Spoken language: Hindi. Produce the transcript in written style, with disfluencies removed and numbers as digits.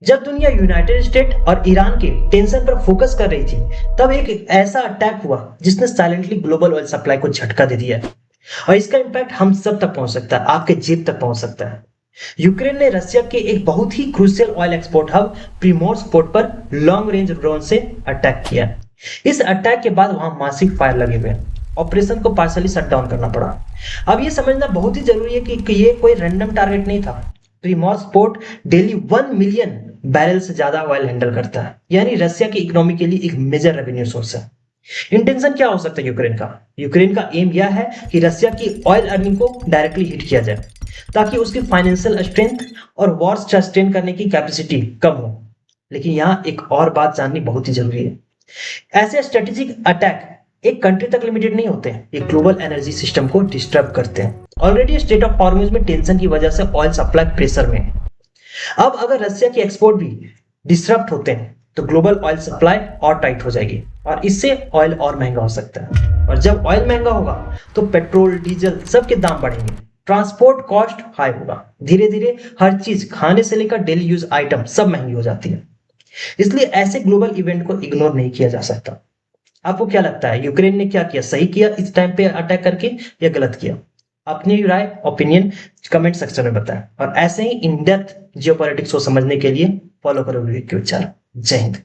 जब दुनिया यूनाइटेड स्टेट और ईरान के टेंशन पर फोकस कर रही थी, तब एक ऐसा अटैक हुआ जिसने साइलेंटली ग्लोबल ऑयल सप्लाई को झटका दे दिया। और इसका इम्पैक्ट हम सब तक पहुंच सकता है, आपके जेब तक पहुंच सकता है। यूक्रेन ने रशिया के एक बहुत ही crucial oil export hub Primorsk port पर लॉन्ग रेंज ड्रोन से अटैक किया। इस अटैक के बाद वहां मासिव फायर लगे हुए हैं। ऑपरेशन को पार्सली शट डाउन करना पड़ा। अब ये समझना बहुत ही जरूरी है कि ये कोई रैंडम टारगेट नहीं था। प्रीमोर्स पोर्ट डेली 1 मिलियन बैरल से ज्यादा ऑयल हैंडल करता है, यानी रशिया की इकोनॉमी के लिए एक मेजर रेवेन्यू सोर्स है। इंटेंशन क्या हो सकता है यूक्रेन का? यूक्रेन का एम यह है कि रशिया की ऑयल अर्निंग को डायरेक्टली हिट किया जाए, ताकि उसकी फाइनेंशियल स्ट्रेंथ और वॉर सस्टेन करने की कैपेसिटी कम हो। लेकिन यहाँ एक और बात जाननी बहुत ही जरूरी है। ऐसे स्ट्रेटेजिक अटैक एक कंट्री तक लिमिटेड नहीं होते हैं, ये ग्लोबल एनर्जी सिस्टम को डिस्टर्ब करते हैं। ऑलरेडी स्टेट ऑफ हॉर्मुज में टेंशन की वजह से ऑयल सप्लाई प्रेशर में है। अब अगर रशिया की एक्सपोर्ट भी डिसरप्ट होते हैं तो ग्लोबल ऑयल सप्लाई और टाइट हो जाएगी, और इससे ऑयल और महंगा हो सकता है। और जब ऑयल महंगा होगा तो पेट्रोल डीजल सबके दाम बढ़ेंगे, ट्रांसपोर्ट कॉस्ट हाई होगा, धीरे धीरे हर चीज खाने से लेकर डेली यूज आइटम सब महंगी हो जाती है। इसलिए ऐसे ग्लोबल इवेंट को इग्नोर नहीं किया जा सकता। आपको क्या लगता है, यूक्रेन ने क्या किया? सही किया इस टाइम पे अटैक करके, या गलत किया? अपनी राय ओपिनियन कमेंट सेक्शन में बताएं, और ऐसे ही इन डेप्थ जियोपॉलिटिक्स को समझने के लिए फॉलो करो वीडियो चैनल। जय हिंद।